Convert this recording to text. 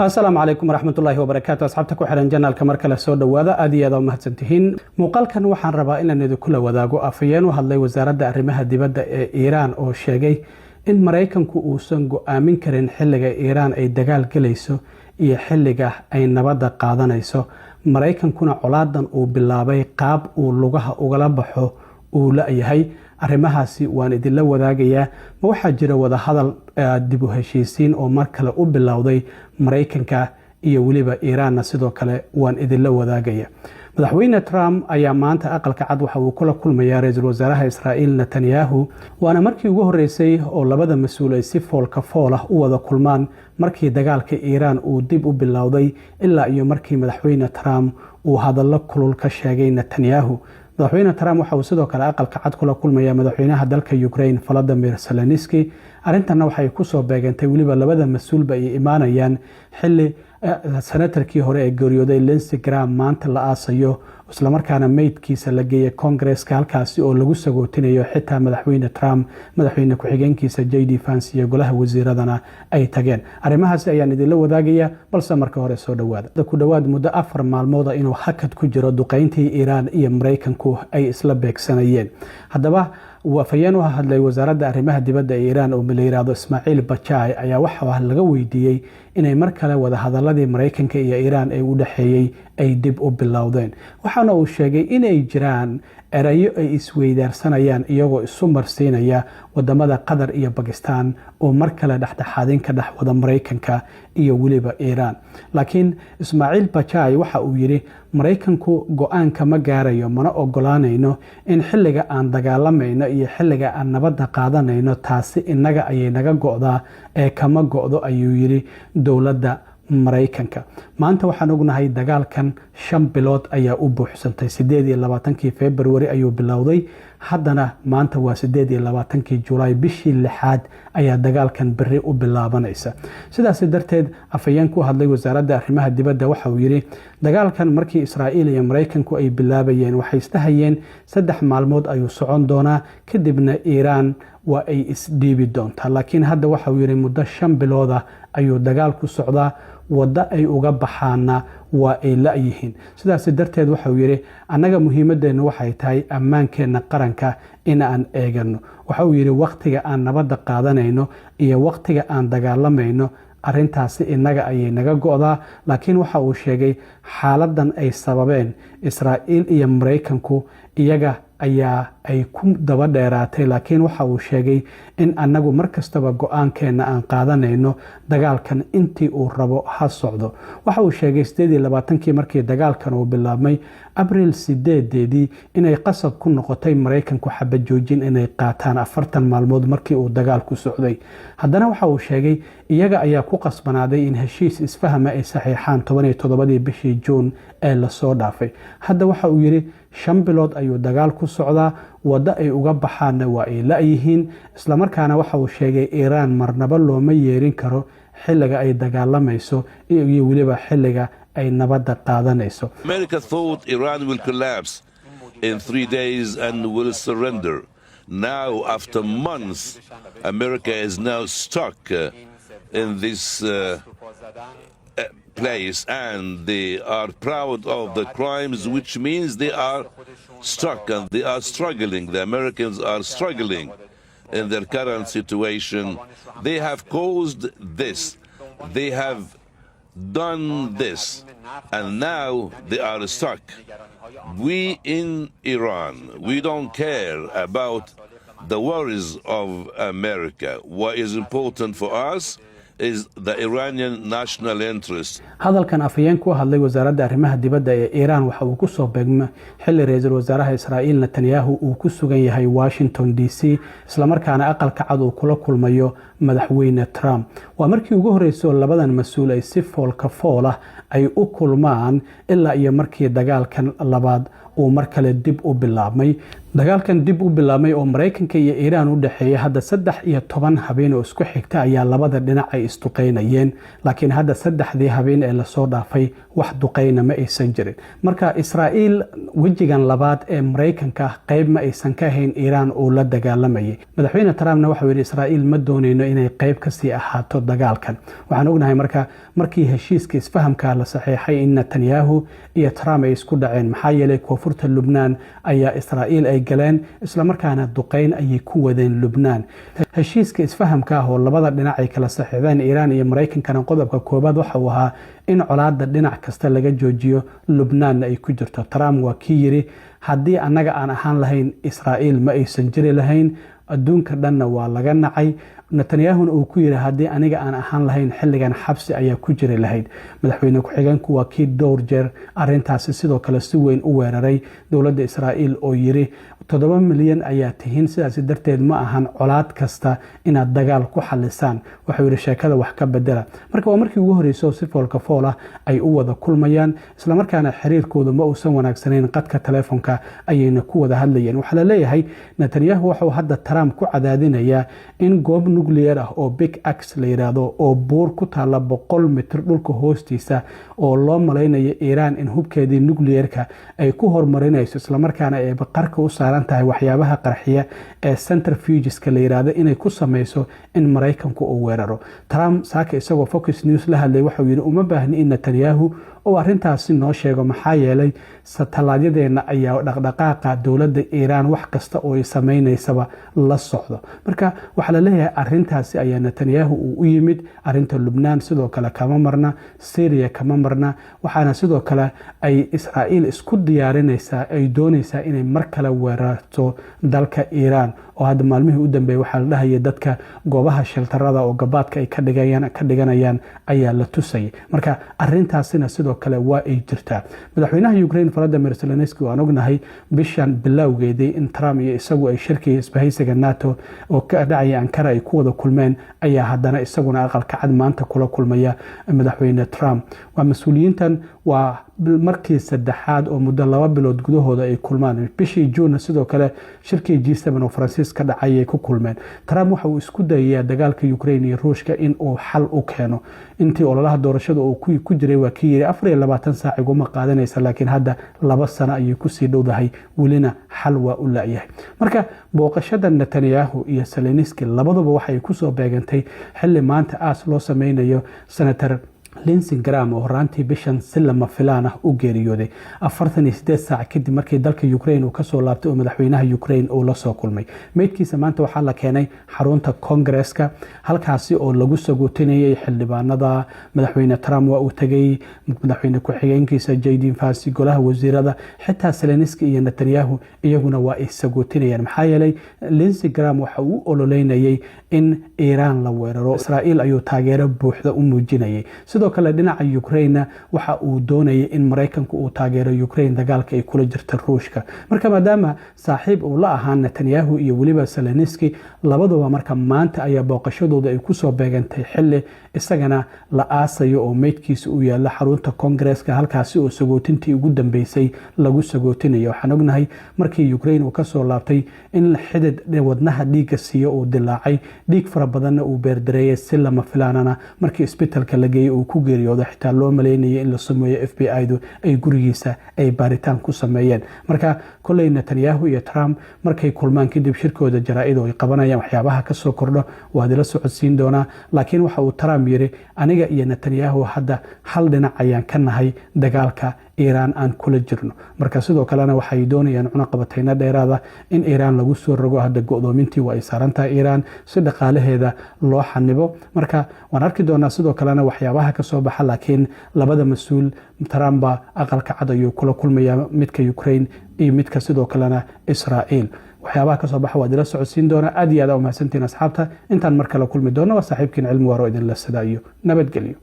السلام عليكم ورحمة الله وبركاته. أصحابتك وحرن جنال كمركلة سودة وذا أدي هذا مهتنتهين مقال كان وحن ربا إن ندو كل وذاقو أفيان وهالله وزارة أرمها دي بدأ إيران أو شيء إن مريكان كوسنجو آمن كرين حلقة إيران أي دجال كليسو إيه حلقة أي نبضة قادنيسو مريكان كنا علادا أو باللابي قاب أو لغها أو غلبحو أو لا يهي arrimahaasi waan idin la wadaagayaa ma waxa jira wada hadal dib u heshiisiin oo mar kale u bilowday Mareykanka iyo waliba Iiraan sidoo kale waan idin la wadaagayaa madaxweyne Trump ayaa maanta aqalka cad waxa uu kula kulmayaa ra'iisul wasaaraha Israa'iil Netanyahu waana markii ugu horeysay oo labada mas'uul ay si foolka fool ah u wada kulmaan markii dagaalka Iiraan uu dib u bilowday ilaa iyo markii madaxweyne Trump uu hadallo kulul ka sheegay Netanyahu madaxweyne Trump waxa uu sidoo kale aqalka cad kula kulmaya madaxweynaha dalka Ukraine Volodymyr Zelensky arintana waxay ku soo beegantay waliba labada mas'uulba ay imaanayaan xilli senatarkii hore ee geeriyooday Lindsey Graham maanta la aasayo isla markaana meydkiisa la geeyay Congress-ka halkaasi oo lagu sagootinayo xitaa madaxweyne Trump madaxweyne ku-xigeenkiisa JD Vance iyo golaha wasiiradana ay tageen arrimahaas ayaan idin la wadaagaya balse marka hore soo dhawaada ku dhawaad muddo 4 maalmood inuu hakad ku jiro duqeyntii Iiraan iyo Mareykanku ay isla beegsanayeen haddaba وفيان وهذا وزارة أرمها دبادة إيران أو مليراد إسماعيل باتشاي أي وحوه لغويديي إنay mar kale wada hadaladii Mareykanka iyo Iiraan ay u dhaxeeyay ay dib u bilowdeen waxaana uu sheegay inay jiraan erayo ay isweydaarsanayaan iyagoo isu marsiinaya wadamada Qatar iyo Pakistan oo mar kale dhaxdhaxaadin ka dhax wada Mareykanka iyo waliba Iiraan laakiin Ismaaciil Bachai waxa uu yiri Mareykanku go'aanka ma gaarayo mana ogolaanayno in xilliga aan dagaalamayno iyo xilliga aan nabadda qaadanayno taasi inaga ayay naga go'daa ee kama go'do ayuu yiri dowladda Mareykanka maanta waxaan ognahay dagaalkan 5 bilood ayaa u buuxsantay 28 February ayuu bilowday haddana maanta waa 28 July bishii 6 ayaa dagaalkan bari u bilaabanaysa sidaas darteed afayeen ku hadlay wasaaradda arrimaha dibadda waxa uu yiri dagaalkan markii Israa'iil iyo Mareykanku ay bilaabayeen waxay istahayeen 3 maalmood ayuu socon doonaa kadibna Iiraan waa ay isdhiibi doontaa laakiin hadda waxa uu yiri muddo 5 bilood ayuu dagaalku socdaa wada ay uga baxaana waa ay la yihiin sidaas darteed waxa uu yiri anaga muhiimadeena waxay tahay ammaankeena qaranka in aan eegano waxa uu yiri waqtiga aan nabadda qaadanayno iyo waqtiga aan dagaalamayno arintaasi inaga ayay naga go'daa laakiin waxa uu sheegay xaaladan ay sababeen Israa'iil iyo Mareykanku iyaga ayaa ay ku daba dheeraatay laakiin waxa uu sheegay in anagu markastaba go'aankeena aan qaadanayno dagaalkan intii uu rabo ha socdo waxa uu sheegay 28 markii dagaalkan uu bilaabmay April 8 inay qasab ku noqotay Mareykanku xabad joojin inay qaataan 40 maalmood markii uu dagaalku socday haddana waxa uu sheegay iyaga ayaa ku qasbanaaday in heshiis isfaham ay saxiixaan 17 bishii June ee la soo dhaafay hadda waxa uu yiri 5 bilood ayuu dagaal ku socdaa wada ay uga baxaana waa ay la yihiin isla markaana waxa uu sheegay Iiraan marnaba looma yeerin karo xilliga ay dagaalamayso iyo waliba xilliga ay nabadda qaadanayso America thought Iran will collapse in 3 days and will surrender now after months America is now stuck in this place and they are proud of the crimes which means they are stuck and they are struggling the Americans are struggling in their current situation they have caused this they have done this and now they are stuck we in Iran we don't care about the worries of America what is important for us is the Iranian national interest. hadalkan afayeen ku hadlay wasaaradda arrimaha dibadda ee Iiraan waxa uu ku soo beegmay xilli ra'iisul wasaaraha Israa'iil Netanyahu uu ku sugan yahay Washington DC isla markaana aqalka cad uu kula kulmayo madaxweyne Trump waa markii ugu horeysay labadan mas'uul ay si foolka fool ah ay u kulmaan ilaa iyo markii dagaalkan labaad uu mar kale dib u bilaabmay. dagaalkan dib u bilaabmay oo Mareykanka iyo Iiraan u dhaxeeyay hadda 13 habeen oo isku xigta ayaa labada dhinac ay isduqeynayeen, laakiin hadda 3 habeen ee la soo dhaafay wax duqeyna ma aysan jirin. marka Israa'iil wajigan labaad ee Mareykanka qayb ma aysan ka ahayn Iiraan oo la dagaalamayay. madaxweyne Trumpna waxa uu yiri Israa'iil ma doonayno inay qayb ka sii ahaato dagaalkan. waxaan ognahay markii heshiiska isfahamka la saxeexay in Netanyahu iyo Trump ay isku dhaceen, maxaa yeelay koonfurta Lubnaan ayaa Israa'iil ay galeen isla markaana duqeyn ay ku wadeen Lubnaan. heshiiska isfahamka oo labada dhinac ay kala saxeexdeen Iiraan iyo Mareykankana qodobka koobaad waxa uu ahaa in colaadda dhinac kasta laga joojiyo, Lubnaanna ay ku jirto. Trump waa kii yiri haddii annaga aan ahaan lahayn Israa'iil ma aysan jiri lahayn, adduunka dhanna waa laga nacay. Netanyahuna uu ku yiri haddii aniga aan ahaan lahayn xilligan xabsi ayaa ku jiri lahayd. madaxweyne ku-xigeenku waa kii dhowr jeer arrintaasi sidoo kale si weyn u weeraray dowladda Israa'iil oo yiri 7 milyan ayaa tihiin, sidaas darteed ma ahan colaad kasta inaad dagaal ku xalisaan. wuxuu yiri sheekada wax ka bedela. marka waa markii ugu horeysay si foolka fool ah ay u wada kulmayaan, isla markaana xiriirkooda ma uusan wanaagsanayn, qadka telefoonka ayayna ku wada hadlayeen. waxa la leeyahay Netanyahu waxa uu hadda Trump ku cadaadinayaa in goob nuclear ah oo Big Axe la yiraahdo oo buur ku taala 100 mitir dhulka hoostiisa oo loo maleynayo Iiraan in hubkeedii nuclearka ay ku hormarinayso, isla markaana ay qarka u saaran tahay waxyaabaha qarxiya ee centrifugeska la yiraahdo inay ku sameyso in Mareykanku uu weeraro. Trump saaka isagoo Fox News la hadlay waxa uu yiri uma baahni in Netanyahu oo arrintaasi noo sheego, maxaa yeelay satellaadyadeenna ayaa dhaqdhaqaaqa dowladda Iiraan wax kasta oo ay sameynaysa la socdo. marka waxa la leeyahay arrintaasi ayaa Netanyahu uu u yimid. arrinta Lubnaan sidoo kale kama marna, Syria kama marna, waxaana sidoo kale ay Israa'iil isku diyaarinaysaa, ay doonaysaa inay mar kale weerarto dalka Iiraan oo hadda maalmihii u dambeeyay waxa la dhahay dadka goobaha sheltarada oo gabaadka ay ka dhiganayaan ayaa la tusay. marka arrintaasina sidoo kale waa ay jirtaa. madaxweynaha Ukraine Volodymyr Zelensky waan ognahay bishan bilowgeedii in Trump iyo isagu ay shirkii isbahaysiga NATO oo ka dhacay Ankara ay ku wada kulmeen, ayaa haddana isaguna aqalka cad maanta kula kulmaya madaxweyne Trump. waa mas'uuliyiintan waa markii saddexaad oo muddo 2 bilood gudahooda ay kulmaan. bishii June sidoo kale shirkii G7 oo Faransiis ka dhacay ay ku kulmeen. Trump waxa uu isku dayayaa dagaalka Ukraine iyo Ruushka in uu xal u keeno. intii ololaha doorashada uu ku jiray waa kii yiri 24 saac iguma qaadanaysa, laakiin hadda 2 sano ayay ku sii dhowdahay, welina xal waa u laayahay. marka booqashada Netanyahu iyo Zelensky labaduba waxay ku soo beegantay xilli maanta aas loo sameynayo Senator Lindsey Graham oo horaantii bishan si lama filaan ah u geeriyooday 48 saac kadib markii dalka Ukraine uu ka soo laabtay oo madaxweynaha Ukraine uu la soo kulmay. meydkiisa maanta waxaa la keenay xarunta Congress-ka, halkaasi oo lagu sagootinayay xildhibaanada. madaxweyne Trump waa uu tagay, madaxweyne ku-xigeenkiisa JD Vance, golaha wasiirada, xitaa Zelensky iyo Netanyahu iyaguna waa ay sagootinayaan, maxaa yeelay Lindsey Graham waxa uu ololeynayay in Iiraan la weeraro. Israa'iil ayuu taageero buuxda u muujinayay. sidoo kale dhinaca Ukraine waxa uu doonayay in Mareykanku uu taageero Ukraine dagaalka ay kula jirto Ruushka. marka maadaama saaxiib uu la ahaa Netanyahu iyo waliba Zelensky, labaduba marka maanta ayaa booqashadooda ay ku soo beegantay xilli isagana la aasayo oo meydkiisa uu yaala xarunta Congress-ka, halkaasi oo sagootintii ugu dambeysay lagu sagootinayo. waxaan ognahay markii Ukraine uu ka soo laabtay in xidid wadnaha dhiigga siiyo uu dilaacay, dhiig fara badanna uu beerdareeyay, si lama filaanana markii isbitaalka la geeyay uu ku geeriyooday. xitaa loo maleynayay in la sameeyo FBI-du ay gurigiisa ay baaritaan ku sameeyeen. marka kolley Netanyahu iyo Trump markay kulmaan kadib shirkooda jaraa'id oo ay qabanayaan, waxyaabaha ka soo kordho waa dila socodsiin doonaa. laakiin waxa uu Trump yiri aniga iyo Netanyahu hadda hal dhinac ayaan ka nahay dagaalka Iiraan aan kula jirno. marka sidoo kalena waxay doonayaan cunaqabatayna dheeraada in Iiraan lagu soo rogo. hadda go'doomintii waa ay saarantahay Iiraan si dhaqaalaheeda loo xanibo. marka waan arki doonaa sidoo kalena waxyaabaha ka soo baxa, laakiin labada mas'uul Trump aqalka cad ayuu kula kulmaya, midka Ukraine iyo midka sidoo kalena Israa'iil. waxyaabaha ka soo baxa waa dila socodsiin doonaa. aad iyo aad u mahadsantiin asxaabta. intaan mar kale kulmi doono waa saaxiibkiin Cilmi Waaro idin la sidaayo. nabadgelyo.